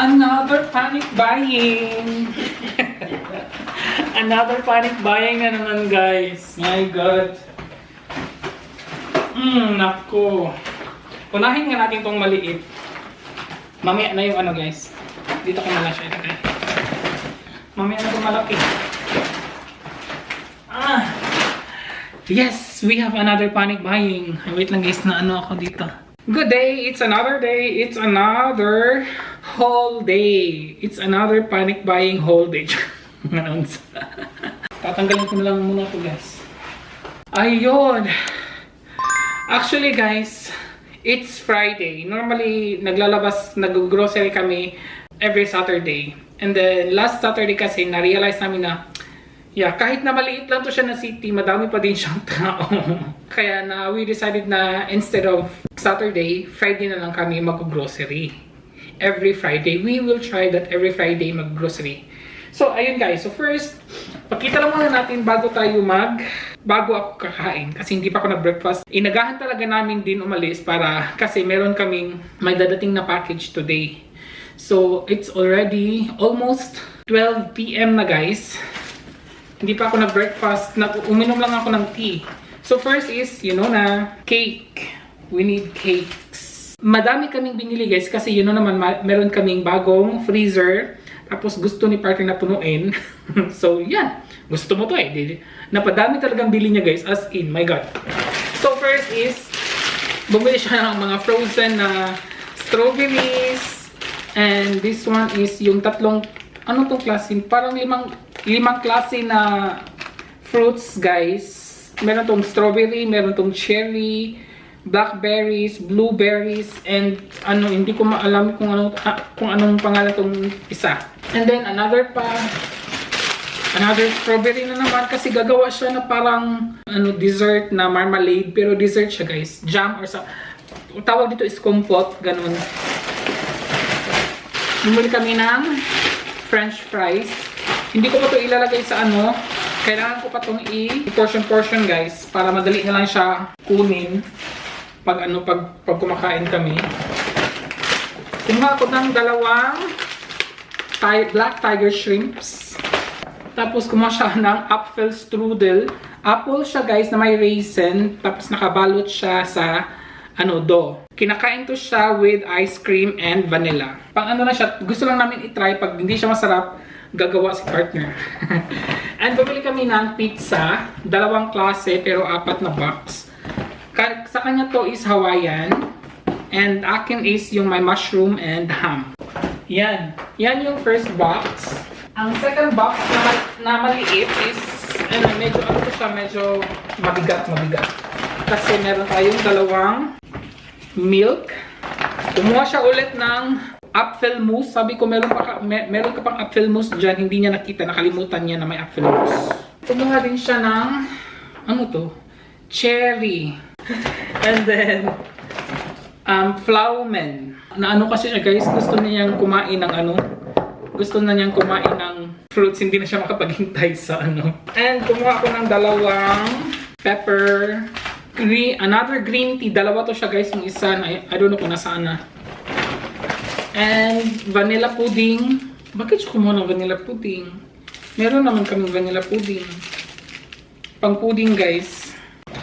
Another panic buying! Another panic buying na naman, guys. My God. Nako. Unahin nga natin tong maliit. Mamaya na yung ano, guys. Dito ko na lang siya ilagay. Mamaya na itong malaki. Yes! We have another panic buying. Wait lang, guys, na ano ako dito. Good day! It's another day. It's another whole day. It's another panic buying whole day. Tatanggalin ko na lang muna ito, guys. Ayun! Actually, guys, it's Friday. Normally, nag-grocery kami every Saturday. And then, last Saturday kasi, na-realize namin na, kahit na maliit lang to siya na city, madami pa din siyang tao. Kaya na, we decided na instead of Saturday, Friday na lang kami mag-grocery. Every Friday. We will try that every Friday mag-grocery. So, ayun guys. So, first, pakita lang muna natin bago ako kakain. Kasi hindi pa ako nag-breakfast. Inagahan talaga namin din umalis kasi meron kaming may dadating na package today. So, it's already almost 12 PM na guys. Hindi pa ako nag-breakfast. Uminom lang ako ng tea. So, first is, na cake. We need cakes. Madami kaming binili guys kasi naman meron kaming bagong freezer. Tapos gusto ni partner na punuin. So, yan. Gusto mo to eh. Napadami talagang bili niya guys. As in, my God. So, first is, bumili siya ng mga frozen na strawberries. And this one is yung tatlong, ano tong klase? Parang limang klase na fruits guys. Meron tong strawberry, meron tong cherry, blackberries, blueberries, and hindi ko maalam kung anong pangalan tong isa. And then another strawberry na naman kasi gagawa siya na parang dessert na marmalade, pero dessert siya guys. Jam or tawag dito is compote, ganun. Bumili kami ng french fries. Hindi ko pa to ilalagay sa kailangan ko pa tong i-portion guys para madali na lang siya kunin pag kumakain kami. Kumuha ako ng dalawang black tiger shrimps. Tapos kumuha siya ng apfel strudel. Apple siya guys na may raisin. Tapos nakabalot siya sa dough. Kinakain to siya with ice cream and vanilla. Pang na siya, gusto lang namin i-try. Pag hindi siya masarap, gagawa si partner. And bumili kami ng pizza. Dalawang klase pero 4 na box. Sa kanya to is Hawaiian. And akin is yung may mushroom and ham. Yan. Yan yung first box. Ang second box na maliit is medyo mabigat. Kasi meron tayong dalawang milk. Kumuha siya ulit ng apfel mousse. Sabi ko meron ka pang apfel mousse dyan. Hindi niya nakita. Nakalimutan niya na may apfel mousse. Kumuha din siya ng cherry. And then Flaumen. Kasi siya guys, gusto niyang kumain ng fruits, hindi na siya makapaghintay sa And kumuha ako ng dalawang pepper, another green tea. Dalawa to siya guys, yung isa I don't know kung nasaan na. And vanilla pudding. Bakit siya kumuha ng vanilla pudding? Meron naman kaming vanilla pudding. Pang pudding guys.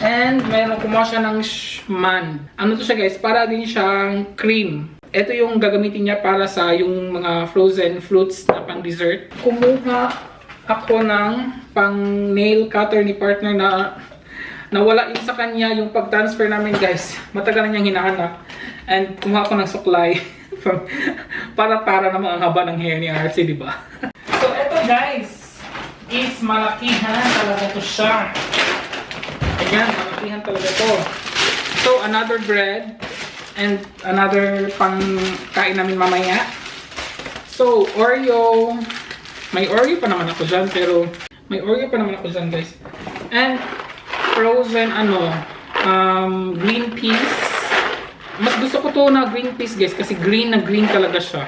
And meron kumuha siya ng schman. To siya guys? Para din siyang cream. Ito yung gagamitin niya para sa yung mga frozen fruits na pang dessert. Kumuha ako ng pang nail cutter ni partner na nawala sa kanya yung pag-transfer namin guys. Matagal na niyang hinahanap. And kumuha ako ng suklay. para naman ang haba ng hair ni RC, di ba? So ito guys is malakihan talaga to siya. Ayan, malakihan talaga to. So another bread. And another pang kain namin mamaya. So, Oreo. May Oreo pa naman ako dyan. Guys. And frozen green peas. Mas gusto ko to na green peas guys. Kasi green na green talaga siya.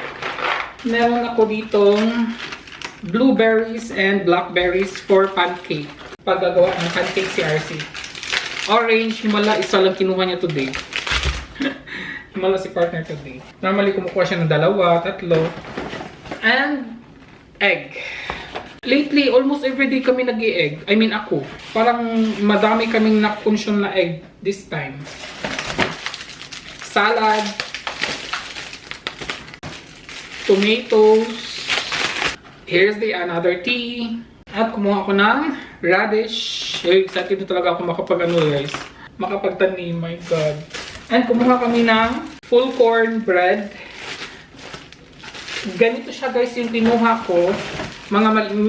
Meron ako ditong blueberries and blackberries for pancake. Paggagawa ng pancake si RC. Orange, himala, isa lang kinuha niya today. Wala si partner today. Normally, kumukuha siya ng 2, 3. And, egg. Lately, almost everyday kami nag-i-egg. I mean, ako. Parang madami kaming na-consume na egg this time. Salad. Tomatoes. Here's the another tea. At kumuha ako ng radish. Excited na talaga ako makapag-ano, guys. Makapagtanim, my God. And kumuha kami ng full corn bread. Ganito siya, guys, yung kinuha ko.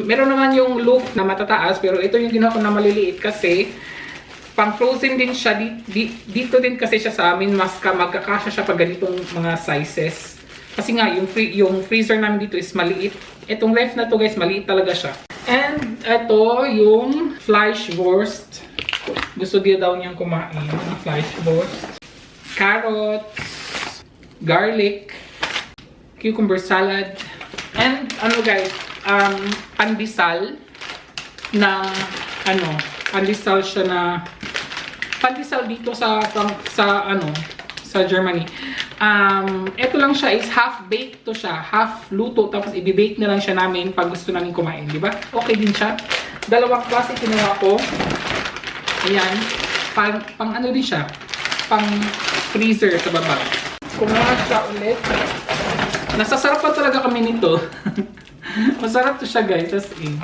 Meron naman yung loaf na matataas, pero ito yung kinuha ko na maliliit kasi pang frozen din siya. Dito din kasi siya sa amin, mas magkakasya siya pag ganitong mga sizes. Kasi nga, yung freezer namin dito is maliit. Itong ref na to, guys, maliit talaga siya. And ito yung fleischwurst. Gusto din daw niyang kumain ng fleischwurst. Carrots, garlic, cucumber salad, and ano guys, pandesal na pandesal siya na pandesal dito sa Germany. Ito lang siya is half baked to siya, half luto tapos i-bake na lang siya namin pag gusto namin kumain, di ba? Okay din siya. Dalawang klase kinuha ko. Ayan, pang ano din siya, pang freezer sa baba. Kumuha siya ulit. Nasasarapan talaga kami nito. Masarap to siya, guys. As in.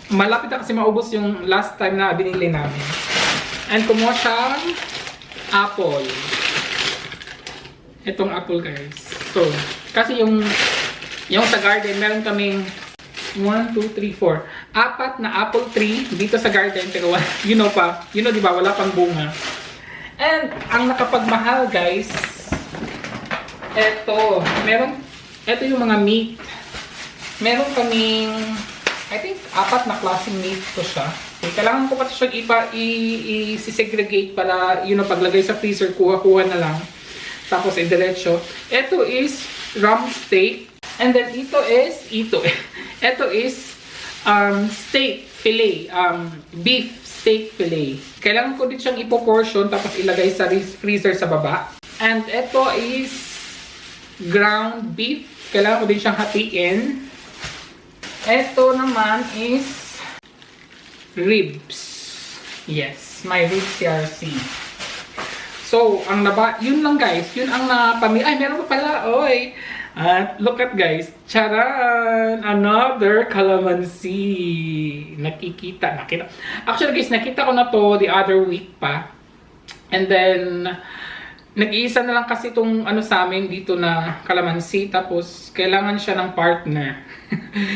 Malapit na kasi maubos yung last time na binili namin. And kumuha siyang apple. Itong apple, guys. So, kasi yung sa garden, meron kaming 1, 2, 3, 4. 4 na apple tree dito sa garden. Pero, you know, di ba, wala pang bunga. And, ang nakapagmahal, guys, ito yung mga meat. Meron kaming, I think, 4 na klaseng meat to siya. Okay, kailangan ko pa ito siya i-segregate para, paglagay sa freezer, kuha-kuha na lang. Tapos, diretso. Ito is rump steak. And then, ito is steak fillet. Beef steak fillet. Kailangan ko din siyang ipo-portion tapos ilagay sa freezer sa baba. And ito is ground beef. Kailangan ko din siyang hatiin. Ito naman is ribs. Yes, my ribs CRC. So, yun lang guys. Yun ang ay, meron pa pala. Oy. At look at guys. Charan! Another calamansi. Nakita. Actually guys, nakita ko na to the other week pa. And then, nag-iisa na lang kasi itong sa amin dito na calamansi. Tapos, kailangan siya ng partner.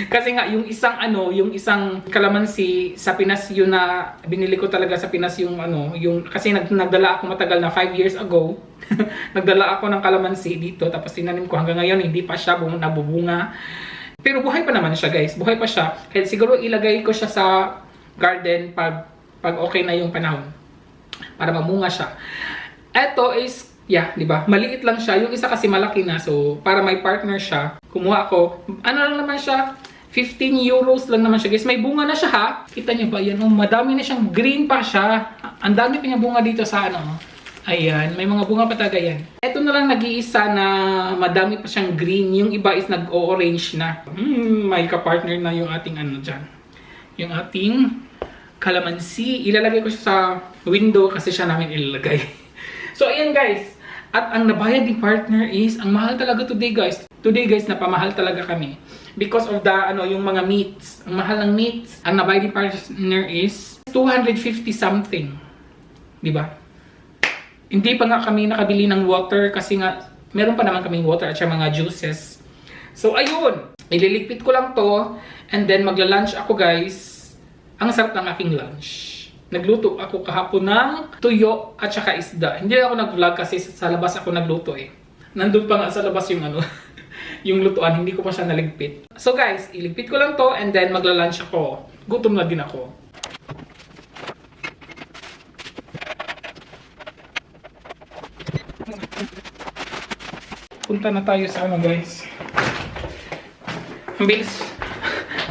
Kasi nga, yung isang calamansi sa Pinas, yun na binili ko talaga sa Pinas kasi nagdala ako matagal na 5 years ago. Nagdala ako ng calamansi dito, tapos tinanim ko hanggang ngayon, hindi pa siya nabubunga. Pero buhay pa naman siya guys, buhay pa siya. Kaya siguro ilagay ko siya sa garden pag okay na yung panahon. Para mamunga siya. Ito is, di ba? Maliit lang siya. Yung isa kasi malaki na. So, para may partner siya, kumuha ako. Ano lang naman siya? 15 euros lang naman siya, guys. May bunga na siya, ha? Kita niyo ba? Yan, madami na siyang green pa siya. Ang dami pa niya bunga dito sa Ayan, may mga bunga pa talaga yan. Ito na lang nag-iisa na madami pa siyang green. Yung iba is nag-orange na. May ka-partner na yung ating dyan. Yung ating calamansi. Ilalagay ko siya sa window kasi siya namin ilalagay. So, ayan guys. At ang nabayad ni partner is, ang mahal talaga today guys. Today guys, napamahal talaga kami. Because of yung mga meats. Ang mahal ng meats. Ang nabayad ni partner is 250 something. Diba? Hindi pa nga kami nakabili ng water kasi nga, meron pa naman kaming water at siya mga juices. So, ayun. Ililigpit ko lang to. And then, magla-lunch ako guys. Ang sarap ng aking lunch. Nagluto ako kahapon ng tuyo at saka isda. Hindi ako nag-vlog kasi sa labas ako nagluto eh. Nandun pa nga sa labas yung yung lutuan. Hindi ko pa siya naligpit. So guys, iligpit ko lang to and then magla-lunch ako. Gutom na din ako. Punta na tayo sa guys. Ang bilis.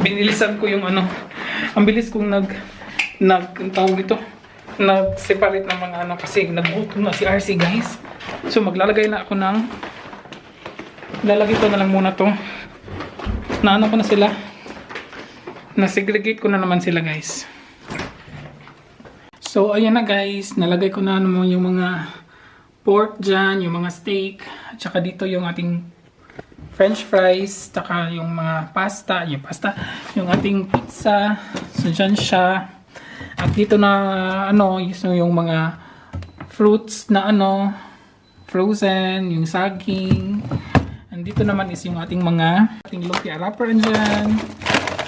Binilisan ko yung Ang bilis kong tawag dito. Nag-separate ng mga kasi naggutom na si RC guys. So maglalagay na ako ng lalagay ko na lang muna to. Naano ko na sila. Nasegregate ko na naman sila guys. So ayan na guys, nalagay ko na naman yung mga pork dyan, yung mga steak, at saka dito yung ating french fries, saka yung mga pasta, yung ating pizza. So dyan siya. At dito na yung mga fruits na frozen, yung saging. And dito naman is yung ating lumpia wrapper dyan.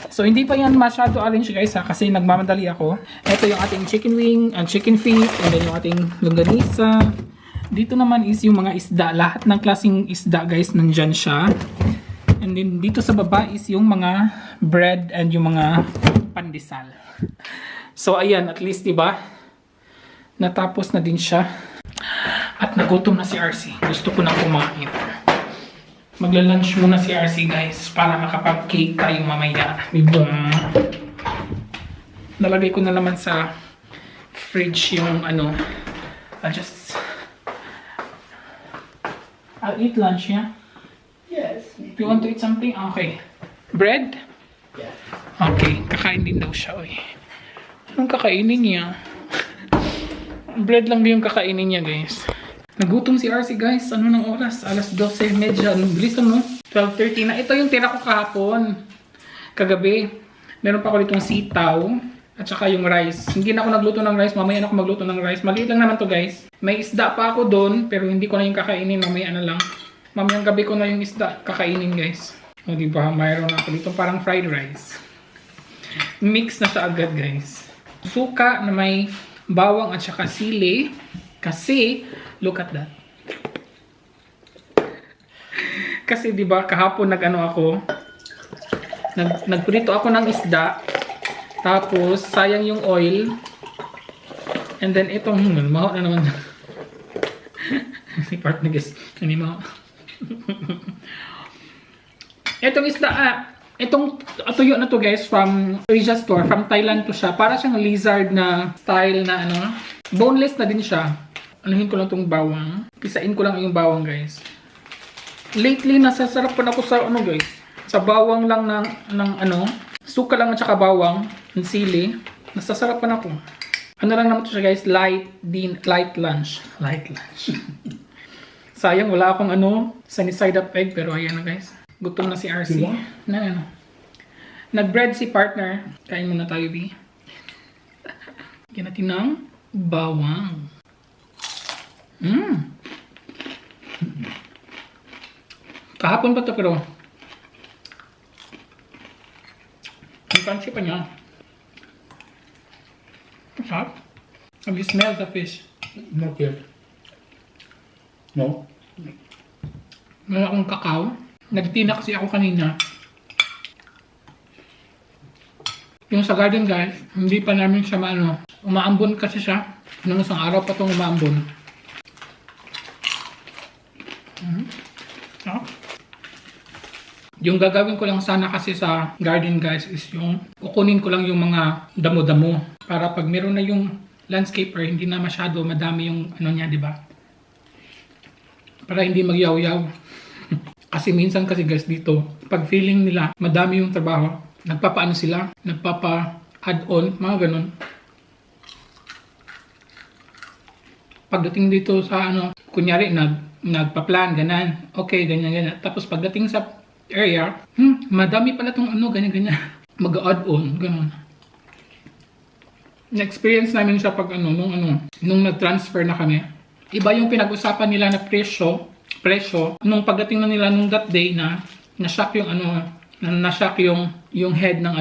So hindi pa yan masyado arrange guys kasi nagmamadali ako. Ito yung ating chicken wing and chicken feet, and then yung ating longganisa. Dito naman is yung mga isda, lahat ng klaseng isda guys nandyan siya. And then dito sa baba is yung mga bread and yung mga pandesal. So ayan, at least diba natapos na din siya. At nagutom na si RC. Gusto ko na kumain. Magla-lunch muna si RC guys para makapag-cake tayo mamaya. Diba? Nalagay ko na naman sa fridge yung I'll eat lunch, yeah? Yes. Do you want to eat something? Okay. Bread? Yeah. Okay, kakain din daw siya. Oy. Anong kakainin niya? Bread lang yung kakainin niya guys. Nagutom si RC guys. Ano ng oras? Alas 12:30. Bilis lang no? 12:30 na. Ito yung tira ko kahapon. Kagabi. Meron pa ako ditong sitaw. At saka yung rice. Hindi na ako nagluto ng rice. Mamaya na ako magluto ng rice. Maliit lang naman to guys. May isda pa ako doon. Pero hindi ko na yung kakainin. Mamaya na lang. Mamayang gabi ko na yung isda kakainin guys. O diba? Mayroon ako dito parang fried rice. Mix na siya agad guys. Suka na may bawang at saka sili. Kasi, look at that. Kasi diba kahapon nagprito ako ng isda. Tapos, sayang yung oil. And then, itong, maho na naman. Si partner guys. Hindi maho. Itong isda, itong tuyo na to guys, from Asia Store. From Thailand to siya. Para siyang lizard na style na boneless na din siya. Anuhin ko lang itong bawang. Pisain ko lang yung bawang guys. Lately, nasasarapan ako sa guys. Sa bawang lang ng suka lang at saka bawang, ng sili. Nasasarapan ako. Ano lang naman ito siya guys, light lunch. Light lunch. Sayang wala akong sunny side up egg, pero ayan na guys. Gutom na si RC. Diba? Nag-bread si partner. Kain muna tayo, B. Lagyan natin ng bawang. Kahapon pa to pero ang crunchy pa niya. Masarap. Have you smelled the fish? Not yet. No? Meron akong kakao. Nagtina kasi ako kanina. Yung sa garden guys, hindi pa namin siya umaambon kasi siya. Nung isang araw pa itong umaambon. Yung gagawin ko lang sana kasi sa garden guys is yung kukunin ko lang yung mga damo-damo para pag meron na yung landscaper hindi na masyado madami yung niya, di ba? Para hindi magyaw-yaw. Kasi minsan kasi guys dito, pag feeling nila madami yung trabaho, nagpapa-add-on, mga ganun. Pagdating dito sa kunyari nagpa-plan ganan. Okay, ganyan. Tapos pagdating sa area, madami pala tong ganyan. Mag-add-on, ganun. Na-experience namin siya pag nung nag-transfer na kami. Iba yung pinag-usapan nila na presyo. Nung pagdating na nila nung that day na-shock yung na-shock yung head ng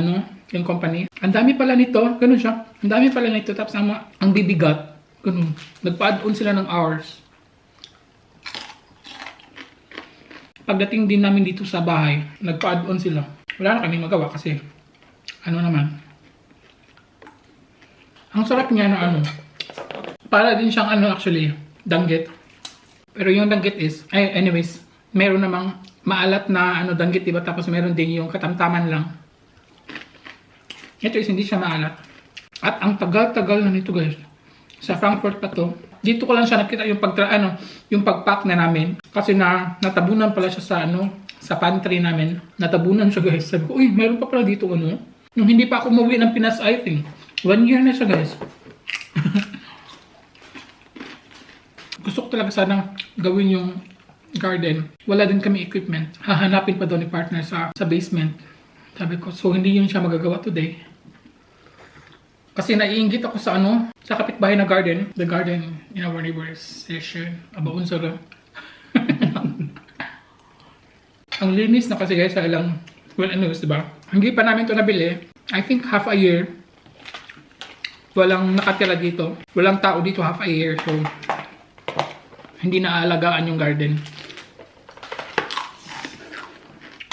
yung company. Ang dami pala nito, ganun siya. Ang dami pala nito, tapos ang bibigat. Ganun. Nagpa-add-on sila ng hours. Pagdating din namin dito sa bahay, nagpa-add-on sila. Wala na kami magawa kasi naman. Ang sarap niya na para din siyang actually, danggit. Pero yung danggit is, anyways, meron namang maalat na danggit, diba? Tapos meron din yung katamtaman lang. Ito is hindi siya maalat. At ang tagal-tagal na nito guys. Sa Frankfurt pa to. Dito ko lang siya nakita yung yung pag-pack na namin. Kasi natabunan pala siya sa pantry namin. Natabunan siya guys. Sabi ko, uy, mayroon pa pala dito Nung hindi pa ako umuwi ng Pinas, I think. 1 year na siya guys. Gusto ko talaga sanang gawin yung garden. Wala din kami equipment. Hahanapin pa daw ni partner sa basement. Sabi ko, so hindi yun siya magagawa today. Kasi naiinggit ako sa sa kapitbahay na garden. The garden in our neighbor's session. Abaon sa Ang linis na kasi guys sa ilang, diba? Hindi pa namin to nabili. I think half a year. Walang nakatira dito. Walang tao dito half a year. So, hindi naaalagaan yung garden.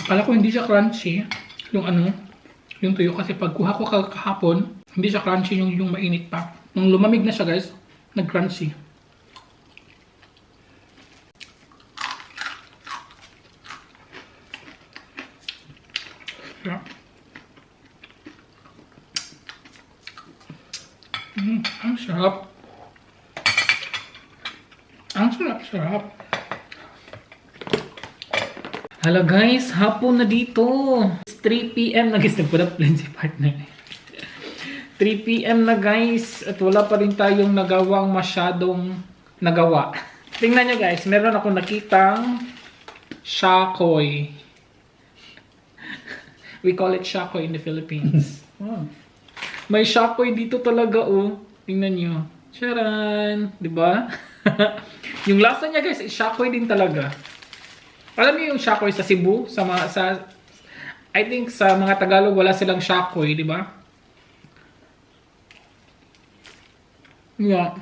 Akala ko hindi siya crunchy. Yung tuyo. Kasi pagkuha ko kahapon, hindi siya crunchy yung mainit pa. Nung lumamig na siya guys, nag-crunchy. Yeah. Ang sarap. Ang sarap. Hello guys, hapon na dito. It's 3 PM na guys, nagpula-plan si partner. 3 PM na guys, at wala pa rin tayong nagawang masyadong nagawa. Tingnan nyo guys, meron akong nakitang shakoy. We call it shakoy in the Philippines. Oh. May shakoy dito talaga Tingnan nyo. Charan! Diba? Yung lasa niya guys, shakoy din talaga. Alam niyo yung shakoy sa Cebu? I think sa mga Tagalog wala silang shakoy, diba? Yeah.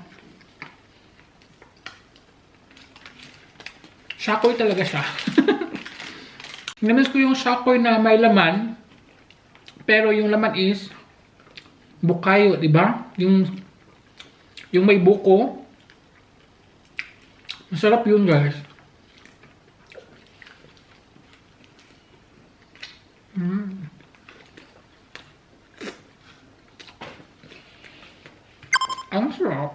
Shakoy talaga siya. Namiss ko yung shakoy na may laman. Pero yung laman is bukayo, di ba? Yung may buko. Masarap yun, guys. Ang sarap.